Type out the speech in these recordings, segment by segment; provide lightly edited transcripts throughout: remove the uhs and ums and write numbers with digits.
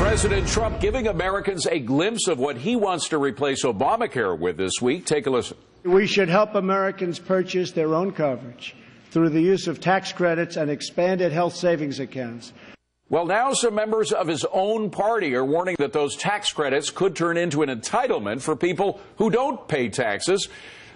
President Trump giving Americans a glimpse of what he wants to replace Obamacare with this week. Take a listen. We should help Americans purchase their own coverage through the use of tax credits and expanded health savings accounts. Well, now some members of his own party are warning that those tax credits could turn into an entitlement for people who don't pay taxes.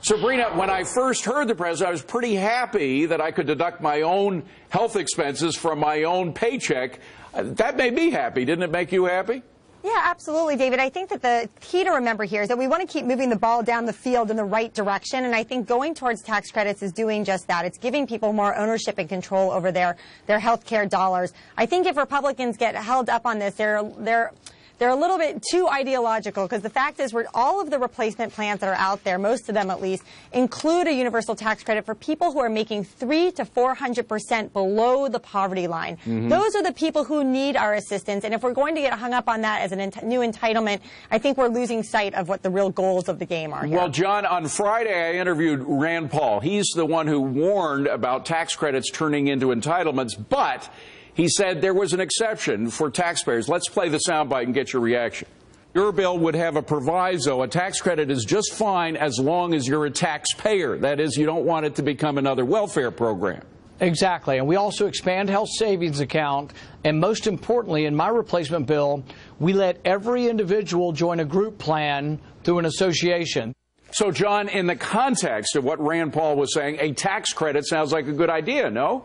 Sabrina, when I first heard the president, I was pretty happy that I could deduct my own health expenses from my own paycheck. That made me happy. Didn't it make you happy? Yeah, absolutely, David. I think that the key to remember here is that we want to keep moving the ball down the field in the right direction, and I think going towards tax credits is doing just that. It's giving people more ownership and control over their health care dollars. I think if Republicans get held up on this, they're a little bit too ideological, because the fact is all of the replacement plans that are out there, most of them at least, include a universal tax credit for people who are making 300% to 400% below the poverty line. Those are the people who need our assistance, and if we're going to get hung up on that as a new entitlement, I think we're losing sight of what the real goals of the game are here. Well, John, on Friday I interviewed Rand Paul. He's the one who warned about tax credits turning into entitlements, but he said there was an exception for taxpayers. Let's play the soundbite and get your reaction. Your bill would have a proviso. A tax credit is just fine as long as you're a taxpayer. That is, you don't want it to become another welfare program. Exactly. And we also expand health savings account. And most importantly, in my replacement bill, we let every individual join a group plan through an association. So, John, in the context of what Rand Paul was saying, a tax credit sounds like a good idea, no?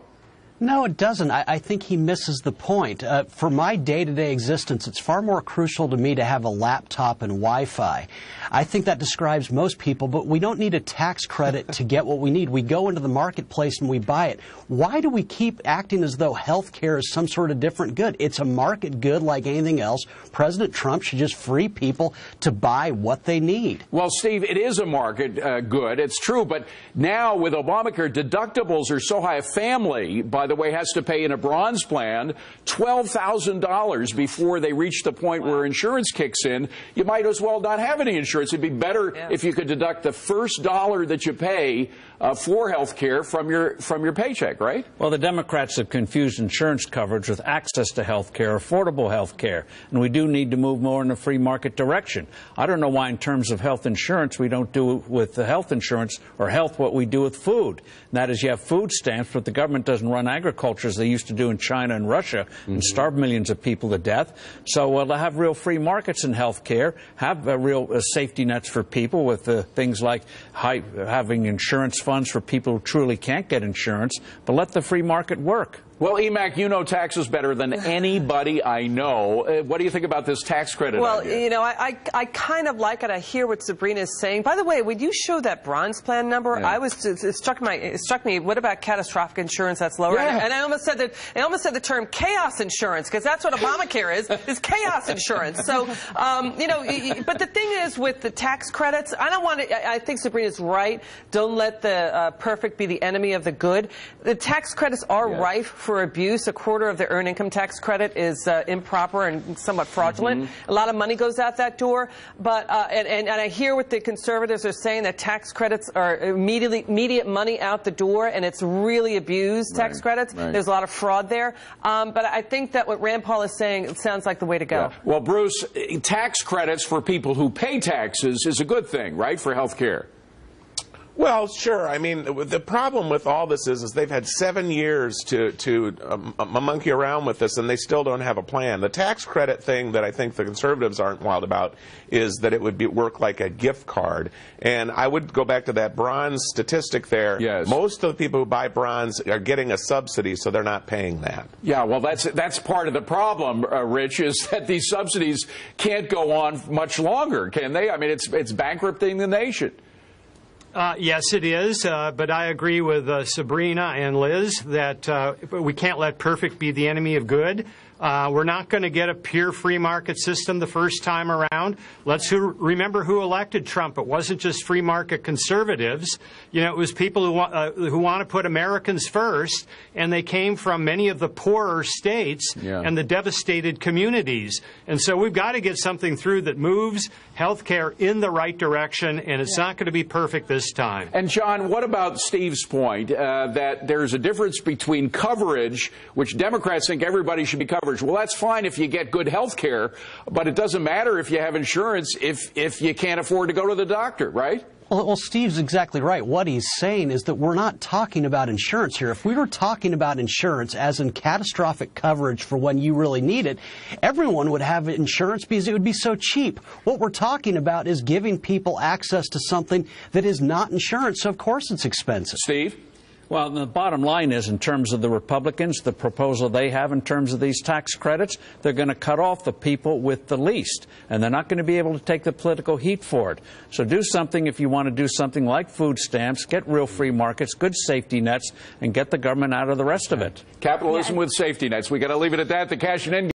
No, it doesn't. I think he misses the point. For my day-to-day existence, it's far more crucial to me to have a laptop and Wi-Fi. I think that describes most people, but we don't need a tax credit to get what we need. We go into the marketplace and we buy it. Why do we keep acting as though health care is some sort of different good? It's a market good like anything else. President Trump should just free people to buy what they need. Well, Steve, it is a market good. It's true. But now with Obamacare, deductibles are so high. A family, by the way, has to pay in a bronze plan $12,000 before they reach the point where insurance kicks in. You might as well not have any insurance. It'd be better if you could deduct the first dollar that you pay for health care from your paycheck, right? Well, the Democrats have confused insurance coverage with access to health care, affordable health care, and we do need to move more in a free market direction. I don't know why in terms of health insurance we don't do with the health insurance or health what we do with food. And that is, you have food stamps, but the government doesn't run agriculture as they used to do in China and Russia and starve millions of people to death. So to have real free markets in health care, have real safety nets for people with things like having insurance funds for people who truly can't get insurance, but let the free market work. Well, Emac, you know taxes better than anybody I know. What do you think about this tax credit Well, idea? you know, I kind of like it. I hear what Sabrina is saying. By the way, when you show that bronze plan number, it struck me. What about catastrophic insurance that's lower? Yeah. And I almost said the term chaos insurance, because that's what Obamacare is chaos insurance. So, you know, but the thing is with the tax credits, I think Sabrina's right. Don't let the perfect be the enemy of the good. The tax credits are rife for abuse. A quarter of the earned income tax credit is improper and somewhat fraudulent. A lot of money goes out that door. But and I hear what the conservatives are saying, that tax credits are immediate money out the door, and it's really abused tax credits. There's a lot of fraud there. But I think that what Rand Paul is saying sounds like the way to go. Yeah. Well, Bruce, tax credits for people who pay taxes is a good thing, right, for health care? Well, sure. I mean, the problem with all this is they've had 7 years to monkey around with this, and they still don't have a plan. The tax credit thing that I think the conservatives aren't wild about is that it would work like a gift card. And I would go back to that bronze statistic there. Yes. Most of the people who buy bronze are getting a subsidy, so they're not paying that. Yeah, well, that's part of the problem, Rich, is that these subsidies can't go on much longer, can they? I mean, it's bankrupting the nation. Yes, it is, but I agree with Sabrina and Liz that we can't let perfect be the enemy of good. We're not going to get a pure free market system the first time around. Let's remember who elected Trump. It wasn't just free market conservatives. You know, it was people who want to put Americans first, and they came from many of the poorer states and the devastated communities. And so we've got to get something through that moves health care in the right direction, and it's not going to be perfect this time. And, John, what about Steve's point that there's a difference between coverage, which Democrats think everybody should be covered coverage. Well, that's fine if you get good health care, but it doesn't matter if you have insurance if you can't afford to go to the doctor, right? Well, Steve's exactly right. What he's saying is that we're not talking about insurance here. If we were talking about insurance as in catastrophic coverage for when you really need it, everyone would have insurance because it would be so cheap. What we're talking about is giving people access to something that is not insurance, so of course it's expensive. Steve? Well, the bottom line is, in terms of the Republicans, the proposal they have in terms of these tax credits, they're going to cut off the people with the least, and they're not going to be able to take the political heat for it. So do something if you want to do something like food stamps, get real free markets, good safety nets, and get the government out of the rest of it. Capitalism with safety nets. We got to leave it at that. The Cash and In